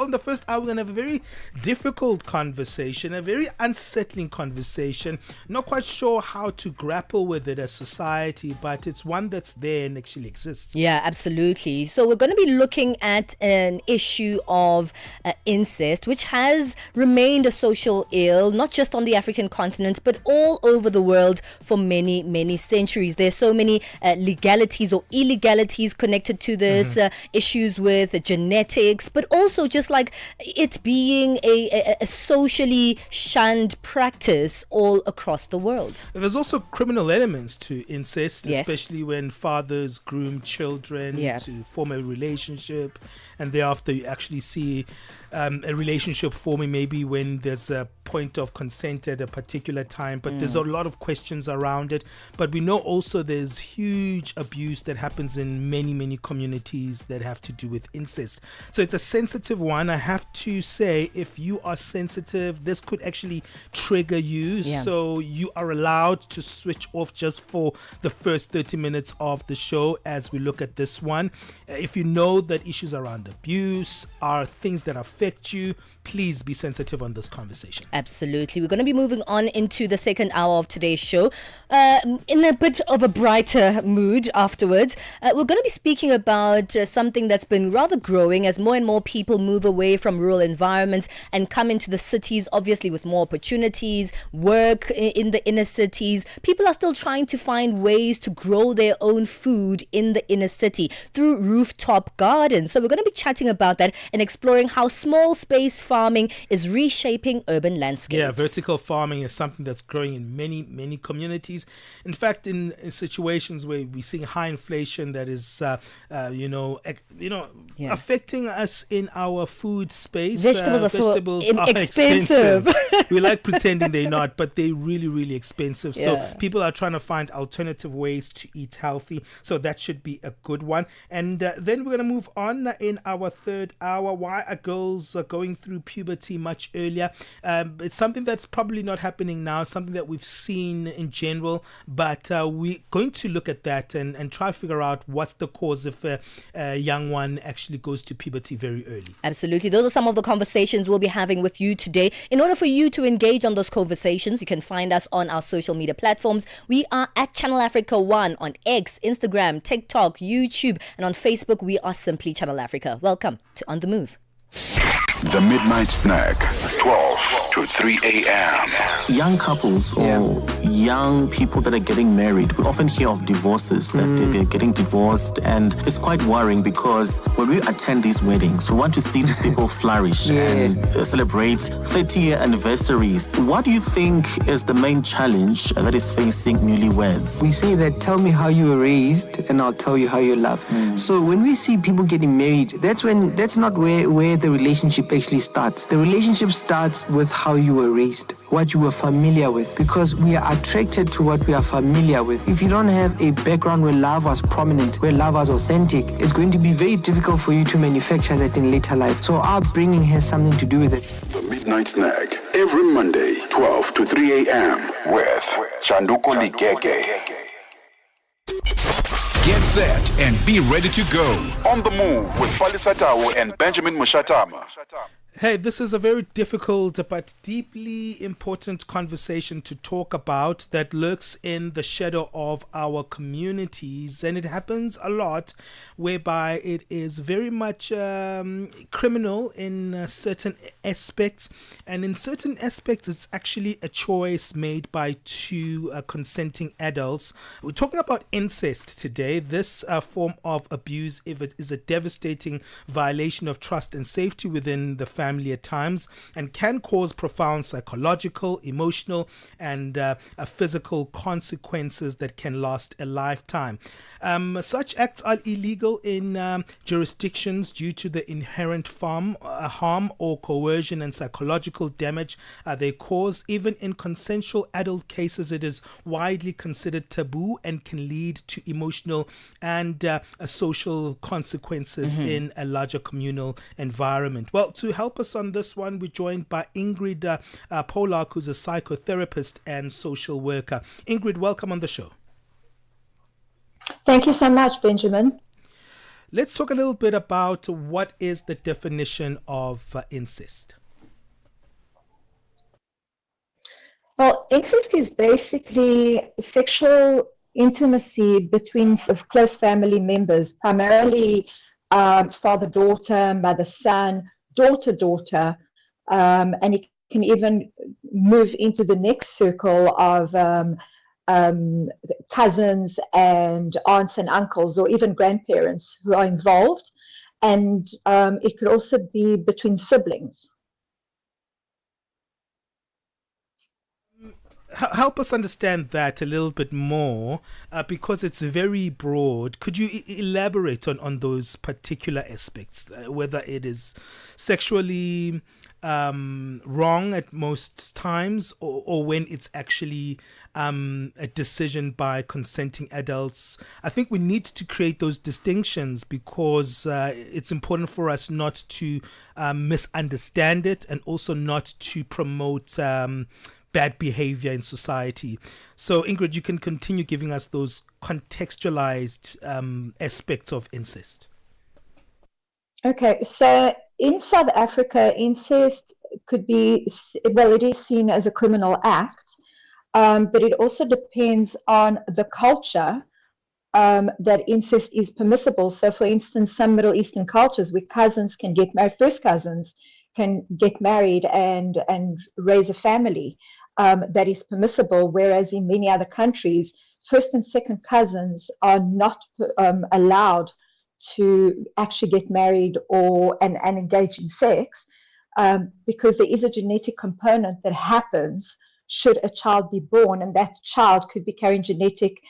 on the first hour, we're going to have a very difficult conversation, a very unsettling conversation. Not quite sure how to grapple with it as society, but it's one that's there and actually exists. Yeah, absolutely. So we're going to be looking at an issue of incest, which has remained a social ill, not just on the African continent, but all over the world for many, many centuries. There's so many legalities or illegalities connected to this, issues with genetics, but also just like it being a socially shunned practice all across the world. There's also criminal elements to incest, Yes. especially when fathers groom children to form a relationship, and thereafter you actually see a relationship forming maybe when there's a point of consent at a particular time, but there's a lot of questions around it. But we know also there's huge abuse that happens in many, many communities that have to do with incest. So it's a sensitive one. I have to say, if you are sensitive, this could actually trigger you. Yeah. So you are allowed to switch off just for the first 30 minutes of the show as we look at this one. If you know that issues around abuse are things that affect you, please be sensitive on this conversation. Absolutely. We're going to be moving on into the second hour of today's show in a bit of a brighter mood afterwards. We're going to be speaking about something that's been rather growing as more and more people move away from rural environments and come into the cities, obviously with more opportunities, work in the inner cities. People are still trying to find ways to grow their own food in the inner city through rooftop gardens. So we're going to be chatting about that and exploring how small space farming is reshaping urban landscapes. Yeah, vertical farming is something that's growing in many, many communities. In fact, in situations where we're seeing high inflation that is, affecting us in our food space. Vegetables are so expensive. We like pretending they're not, but they're really, really expensive. Yeah. So people are trying to find alternative ways to eat healthy. So that should be a good one. And then we're going to move on in our third hour. Why are girls going through puberty much earlier? It's something that's probably not happening now, something that we've seen in general, but we're going to look at that and try to figure out what's the cause if a young one actually goes to puberty very early. Absolutely. Those are some of the conversations we'll be having with you today. In order for you to engage on those conversations, you can find us on our social media platforms. We are at Channel Africa 1 on X, Instagram, TikTok, YouTube, and on Facebook, we are simply Channel Africa. Welcome to On The Move. The Midnight Snack, 12 to 3 a.m. Young couples or young people that are getting married, we often hear of divorces, that they're getting divorced, and it's quite worrying because when we attend these weddings, we want to see these people flourish and celebrate 30-year anniversaries. What do you think is the main challenge that is facing newlyweds? We say that tell me how you were raised and I'll tell you how you love. So when we see people getting married, that's not where the relationship actually starts. The relationship starts with how you were raised, what you were familiar with, because we are attracted to what we are familiar with. If you don't have a background where love was prominent, where love was authentic, it's going to be very difficult for you to manufacture that in later life. So our upbringing has something to do with it. The Midnight Snack, every Monday, 12 to 3 a.m. with Chanduko Ligege. Get set and be ready to go. On the Move with Palesa and Benjamin Moshatama. Hey, this is a very difficult but deeply important conversation to talk about that lurks in the shadow of our communities, and it happens a lot whereby it is very much criminal in certain aspects, and in certain aspects it's actually a choice made by two consenting adults. We're talking about incest today. This form of abuse, if it is a devastating violation of trust and safety within the family at times, and can cause profound psychological, emotional, and physical consequences that can last a lifetime. Such acts are illegal in jurisdictions due to the inherent harm or coercion and psychological damage they cause. Even in consensual adult cases, it is widely considered taboo and can lead to emotional and social consequences in a larger communal environment. Well, to help us on this one, we're joined by Ingrid Pollak, who's a psychotherapist and social worker. Ingrid, welcome on the show. Thank you so much, Benjamin. Let's talk a little bit about what is the definition of incest. Well, incest is basically sexual intimacy between close family members, primarily father-daughter, mother-son, daughter-daughter, and it can even move into the next circle of cousins and aunts and uncles, or even grandparents who are involved. And it could also be between siblings. Help us understand that a little bit more, because it's very broad. Could you elaborate on those particular aspects, whether it is sexually wrong at most times, or when it's actually a decision by consenting adults? I think we need to create those distinctions because it's important for us not to misunderstand it, and also not to promote bad behavior in society. So, Ingrid, you can continue giving us those contextualized aspects of incest. Okay, so in South Africa, incest could be, well, it is seen as a criminal act, but it also depends on the culture that incest is permissible. So, for instance, some Middle Eastern cultures where cousins can get married, first cousins can get married and raise a family. That is permissible, whereas in many other countries, first and second cousins are not allowed to actually get married and engage in sex, because there is a genetic component that happens should a child be born, and that child could be carrying genetic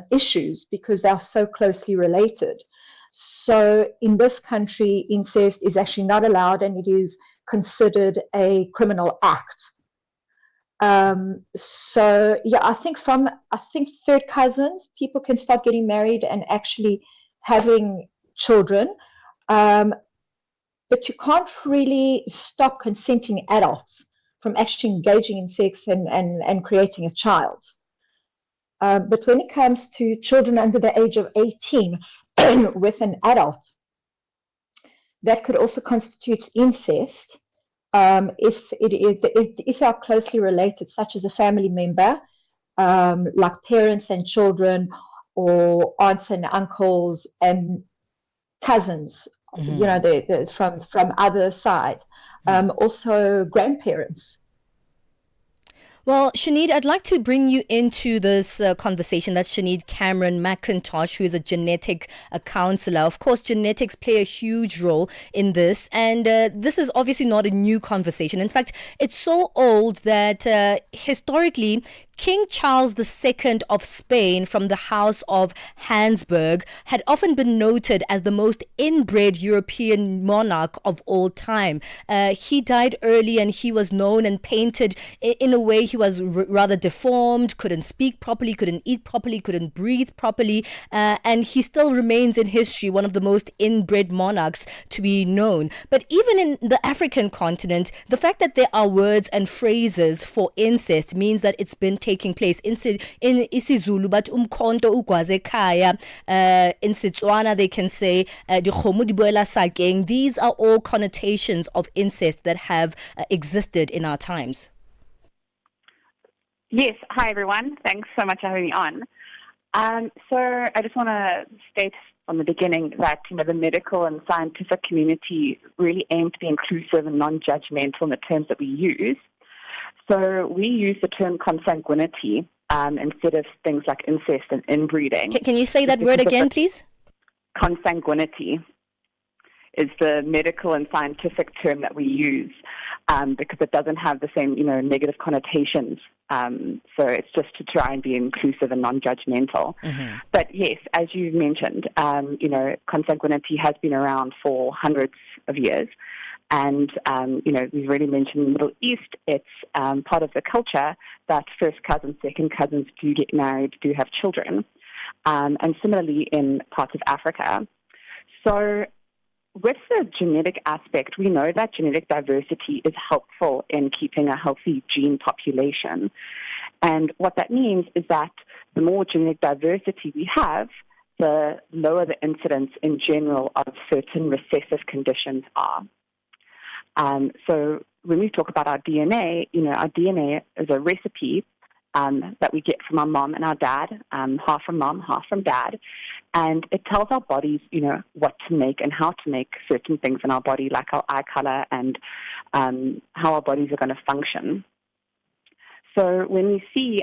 issues because they are so closely related. So in this country, incest is actually not allowed, and it is considered a criminal act. So yeah, I think third cousins, people can start getting married and actually having children, but you can't really stop consenting adults from actually engaging in sex and creating a child. But when it comes to children under the age of 18 with an adult, that could also constitute incest. If they are closely related, such as a family member, like parents and children, or aunts and uncles and cousins, they're from other side, also grandparents. Well, Sinead, I'd like to bring you into this conversation. That's Sinead Cameron-Mackintosh, who is a genetic counsellor. Of course, genetics play a huge role in this, and this is obviously not a new conversation. In fact, it's so old that historically, King Charles II of Spain from the House of Habsburg had often been noted as the most inbred European monarch of all time. He died early, and he was known and painted in a way he was rather deformed, couldn't speak properly, couldn't eat properly, couldn't breathe properly, and he still remains in history one of the most inbred monarchs to be known. But even in the African continent, the fact that there are words and phrases for incest means that it's been taking place. In isiZulu, but umkhonto ugwaze ekhaya. In Setswana, they can say dikgomo di boela sakeng. These are all connotations of incest that have existed in our times. Yes. Hi, everyone. Thanks so much for having me on. So I just want to state from the beginning that the medical and scientific community really aim to be inclusive and non-judgmental in the terms that we use. So we use the term consanguinity instead of things like incest and inbreeding. Can you say that word again, please? Consanguinity is the medical and scientific term that we use because it doesn't have the same, negative connotations. So it's just to try and be inclusive and non-judgmental. Mm-hmm. But yes, as you mentioned, consanguinity has been around for hundreds of years. And, we've already mentioned the Middle East. It's part of the culture that first cousins, second cousins do get married, do have children. And similarly in parts of Africa. So with the genetic aspect, we know that genetic diversity is helpful in keeping a healthy gene population. And what that means is that the more genetic diversity we have, the lower the incidence in general of certain recessive conditions are. So when we talk about our DNA, our DNA is a recipe that we get from our mom and our dad, half from mom, half from dad, and it tells our bodies, what to make and how to make certain things in our body, like our eye color and how our bodies are going to function. So when we see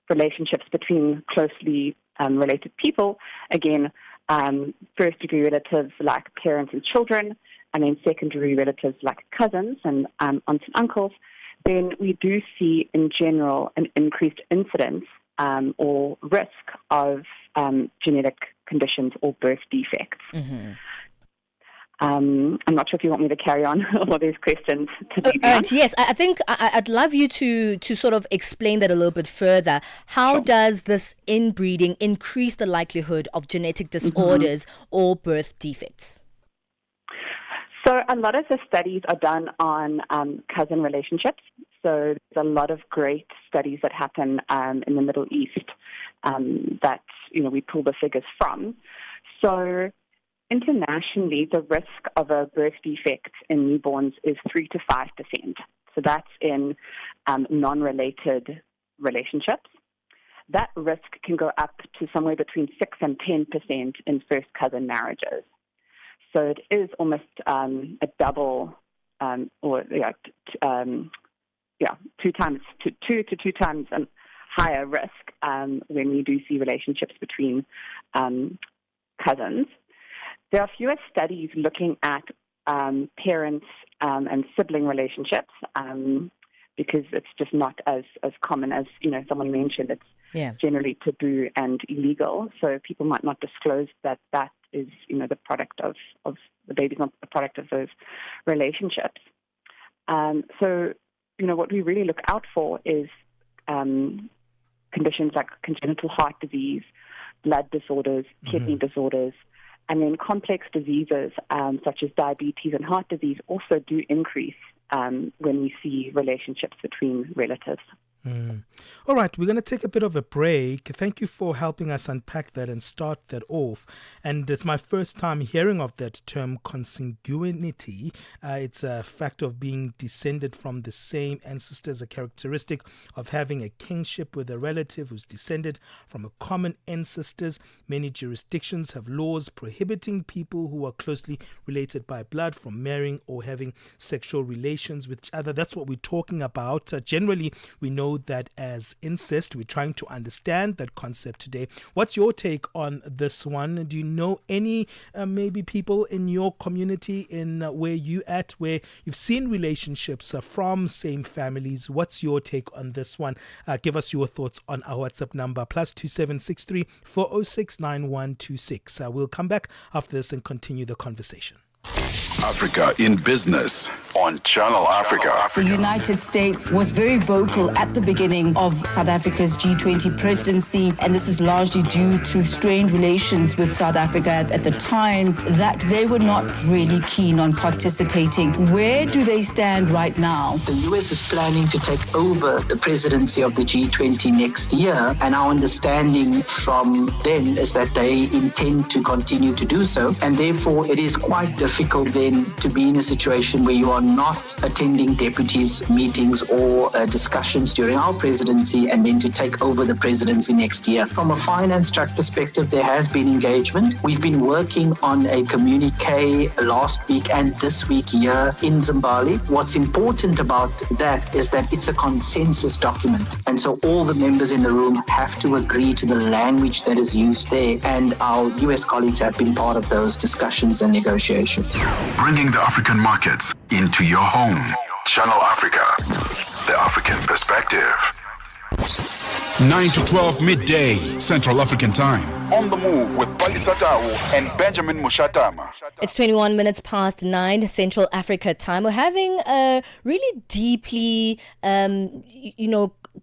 relationships between closely related people, again, first-degree relatives like parents and children, and then secondary relatives like cousins and aunts and uncles, then we do see, in general, an increased incidence or risk of genetic conditions or birth defects. Mm-hmm. I'm not sure if you want me to carry on all these questions to be beyond. Yes, I think I'd love you to sort of explain that a little bit further. How does this inbreeding increase the likelihood of genetic disorders or birth defects? So a lot of the studies are done on cousin relationships. So there's a lot of great studies that happen in the Middle East that we pull the figures from. So internationally, the risk of a birth defect in newborns is 3 to 5%. So that's in non-related relationships. That risk can go up to somewhere between 6 and 10% in first cousin marriages. So it is almost a double, two to two times higher risk when we do see relationships between cousins. There are fewer studies looking at parents and sibling relationships because it's just not as common as someone mentioned. It's generally taboo and illegal, so people might not disclose that is the product of the baby's not the product of those relationships. So what we really look out for is conditions like congenital heart disease, blood disorders, kidney disorders, and then complex diseases such as diabetes and heart disease also do increase when we see relationships between relatives. All right, we're going to take a bit of a break. Thank you for helping us unpack that and start that off. And it's my first time hearing of that term, consanguinity. It's a fact of being descended from the same ancestors, a characteristic of having a kinship with a relative who's descended from a common ancestors. Many jurisdictions have laws prohibiting people who are closely related by blood from marrying or having sexual relations with each other. That's what we're talking about. Generally, we know that as incest. We're trying to understand that concept today. What's your take on this one? Do you know any maybe people in your community in where you at, where you've seen relationships from same families? What's your take on this one? Give us your thoughts on our WhatsApp number +2763 406 9126. We'll come back after this and continue the conversation. Africa in Business on Channel Africa. The United States was very vocal at the beginning of South Africa's G20 presidency, and this is largely due to strained relations with South Africa at the time, that they were not really keen on participating. Where do they stand right now? The US is planning to take over the presidency of the G20 next year, and our understanding from them is that they intend to continue to do so, and therefore it is quite difficult then to be in a situation where you are not attending deputies' meetings or discussions during our presidency and then to take over the presidency next year. From a finance track perspective, there has been engagement. We've been working on a communique last week and this week here in Zimbabwe. What's important about that is that it's a consensus document. And so all the members in the room have to agree to the language that is used there. And our US colleagues have been part of those discussions and negotiations. Bringing the African markets into your home. Channel Africa, the African perspective. 9 to 12 midday, Central African Time. On the move with Palesa and Benjamin Moshatama. It's 21 minutes past 9 Central Africa time. We're having a really deeply,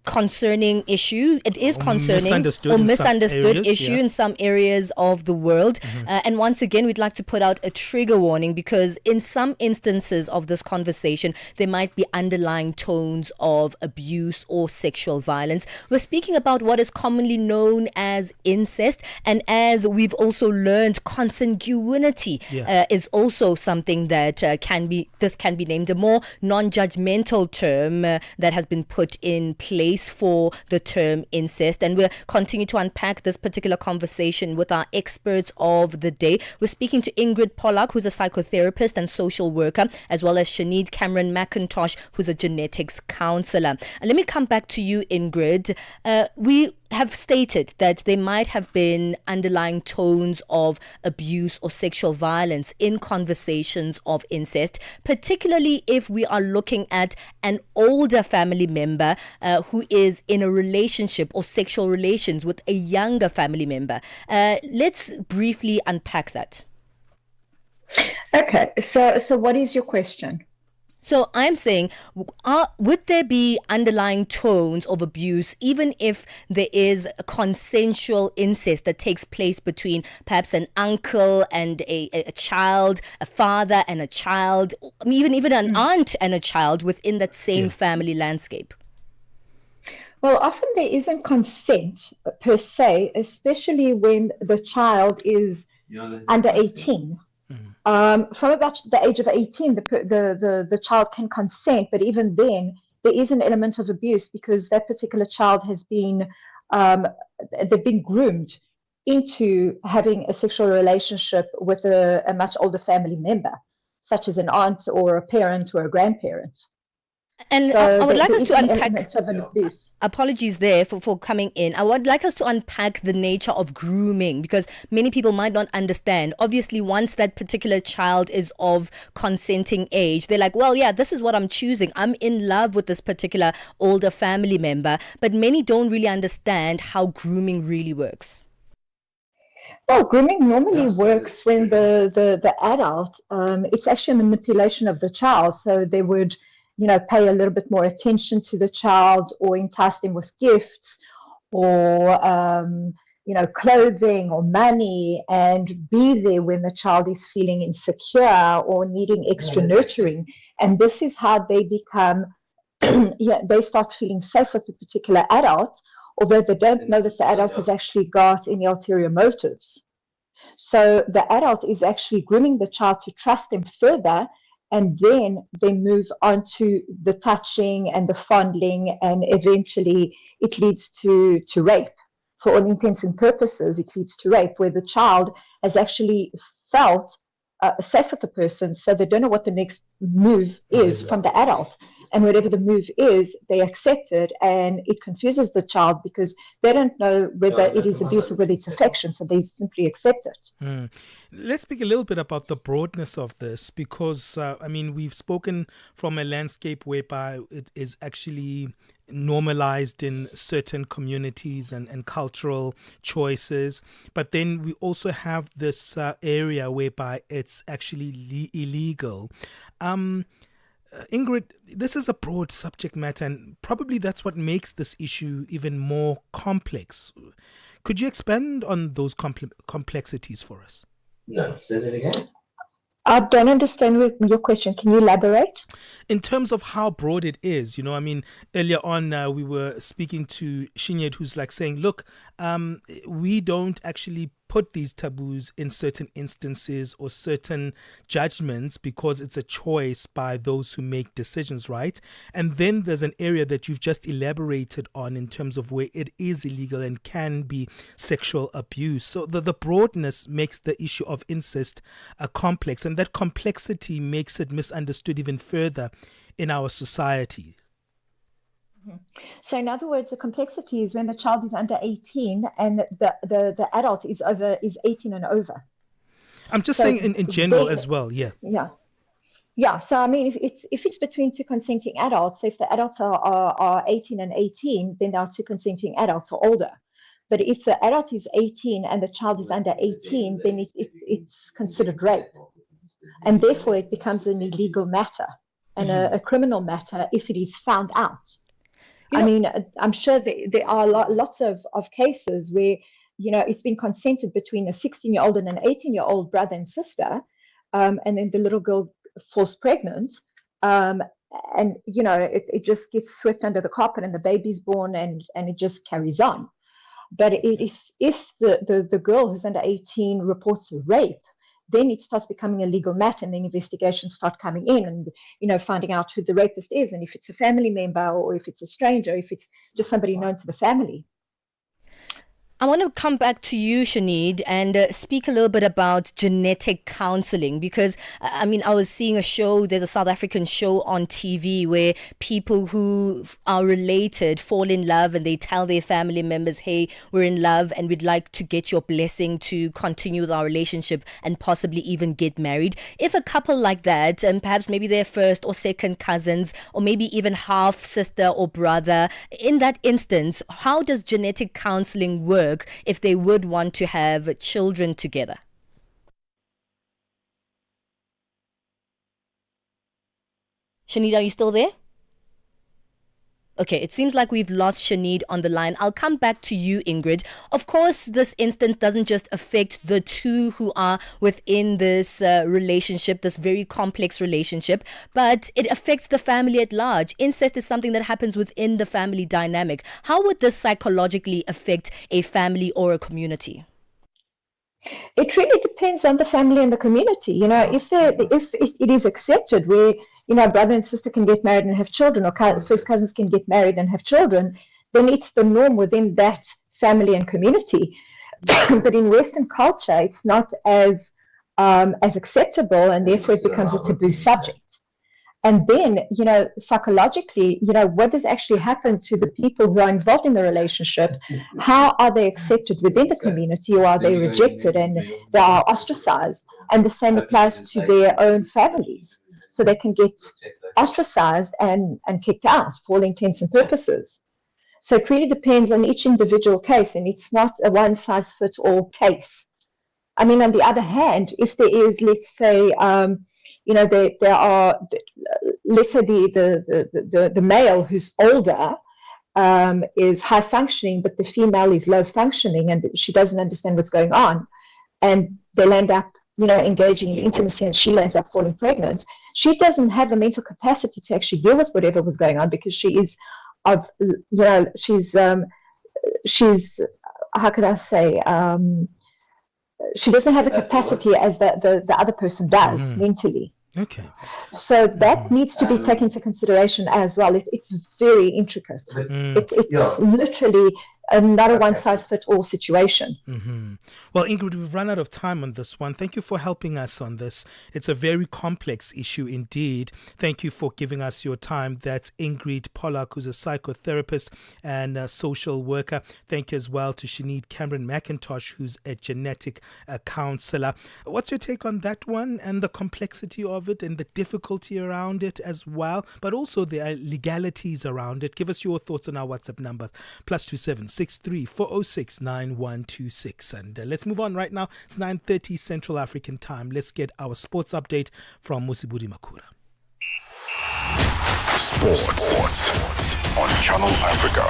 concerning issue. It is concerning or misunderstood issue in some areas of the world. And once again, we'd like to put out a trigger warning because in some instances of this conversation, there might be underlying tones of abuse or sexual violence. We're speaking speaking about what is commonly known as incest, and as we've also learned, consanguinity is also something that can be named a more non-judgmental term that has been put in place for the term incest. And we'll continue to unpack this particular conversation with our experts of the day. We're speaking to Ingrid Pollak, who's a psychotherapist and social worker, as well as Sinead Cameron-Mackintosh, who's a genetics counselor. And let me come back to you, Ingrid. We have stated that there might have been underlying tones of abuse or sexual violence in conversations of incest, particularly if we are looking at an older family member who is in a relationship or sexual relations with a younger family member. Let's briefly unpack that. Okay, so what is your question? So I'm saying, would there be underlying tones of abuse, even if there is a consensual incest that takes place between perhaps an uncle and a child, a father and a child, even an aunt and a child within that same family landscape? Well, often there isn't consent per se, especially when the child is under 18. From about the age of 18, the child can consent, but even then, there is an element of abuse because that particular child has been, they've been groomed into having a sexual relationship with a much older family member, such as an aunt or a parent or a grandparent. And So I would like there us is to an unpack, element of an abuse. apologies there for coming in. I would like us to unpack the nature of grooming, because many people might not understand. Obviously, once that particular child is of consenting age, they're like, well, yeah, this is what I'm choosing. I'm in love with this particular older family member. But many don't really understand how grooming really works. Well, grooming normally works when the adult, it's actually a manipulation of the child. So they would, pay a little bit more attention to the child or entice them with gifts or, clothing or money, and be there when the child is feeling insecure or needing extra nurturing. And this is how they become, they start feeling safe with a particular adult, although they don't know that the adult has actually got any ulterior motives. So the adult is actually grooming the child to trust them further, and then they move on to the touching and the fondling, and eventually it leads to rape. For all intents and purposes, it leads to rape, where the child has actually felt safe with the person, so they don't know what the next move is from the adult. And whatever the move is, they accept it, and it confuses the child because they don't know whether it is abuse or whether it's affection, so they simply accept it. Let's speak a little bit about the broadness of this, because, we've spoken from a landscape whereby it is actually normalized in certain communities and cultural choices. But then we also have this area whereby it's actually illegal. Ingrid, this is a broad subject matter, and probably that's what makes this issue even more complex. Could you expand on those complexities for us? No, say that again. I don't understand your question. Can you elaborate? In terms of how broad it is, earlier on we were speaking to Sinead, who's like saying, look, we don't actually put these taboos in certain instances or certain judgments because it's a choice by those who make decisions, right? And then there's an area that you've just elaborated on in terms of where it is illegal and can be sexual abuse. So the broadness makes the issue of incest complex, and that complexity makes it misunderstood even further in our society. So in other words, the complexity is when the child is under 18 and the adult is 18 and over. I'm just saying in general as well, yeah. Yeah, so if it's between two consenting adults, so if the adults are 18 and 18, then there are two consenting adults or older. But if the adult is 18 and the child is under 18, then it's considered rape. And therefore it becomes an illegal matter and a criminal matter if it is found out. I'm sure there are lots of cases where, it's been consented between a 16-year-old and an 18-year-old brother and sister, and then the little girl falls pregnant, and it just gets swept under the carpet, and the baby's born, and it just carries on. But if the girl who's under 18 reports rape, then it starts becoming a legal matter, and then investigations start coming in, and finding out who the rapist is, and if it's a family member, or if it's a stranger, if it's just somebody known to the family. I want to come back to you, Sinead, and speak a little bit about genetic counselling, because, I was seeing a show, there's a South African show on TV where people who are related fall in love, and they tell their family members, hey, we're in love and we'd like to get your blessing to continue with our relationship and possibly even get married. If a couple like that, and perhaps maybe they're first or second cousins, or maybe even half sister or brother, in that instance, how does genetic counselling work if they would want to have children together? Sinead, are you still there? Okay, it seems like we've lost Sinead on the line. I'll come back to you, Ingrid. Of course, this instance doesn't just affect the two who are within this relationship, this very complex relationship, but it affects the family at large. Incest is something that happens within the family dynamic. How would this psychologically affect a family or a community? It really depends on the family and the community. If it is accepted where brother and sister can get married and have children, or first cousins can get married and have children, then it's the norm within that family and community. But in Western culture, it's not as acceptable, and therefore it becomes a taboo subject. And then, psychologically, what does actually happen to the people who are involved in the relationship? How are they accepted within the community, or are they rejected and they are ostracized? And the same applies to their own families. So they can get ostracized and kicked out for all intents and purposes. So it really depends on each individual case, and it's not a one-size-fits-all case. On the other hand, if there is, let's say, there are, let's say the male who's older is high functioning, but the female is low functioning, and she doesn't understand what's going on, and they'll end up engaging in intimacy, and she ends up falling pregnant. She doesn't have the mental capacity to actually deal with whatever was going on, because she is she's how can I say, she doesn't have the capacity as the other person does mentally. Okay. So that needs to be taken into consideration as well. It's very intricate. It's literally not a one-size-fits-all situation. Mm-hmm. Well, Ingrid, we've run out of time on this one. Thank you for helping us on this. It's a very complex issue indeed. Thank you for giving us your time. That's Ingrid Pollak, who's a psychotherapist and a social worker. Thank you as well to Sinead Cameron-Mackintosh, who's a genetic counsellor. What's your take on that one, and the complexity of it and the difficulty around it as well, but also the legalities around it? Give us your thoughts on our WhatsApp number, +27 63 406 9126. And let's move on right now. It's 9:30 Central African time. Let's get our sports update from Musiburi Makura. Sports on Channel Africa.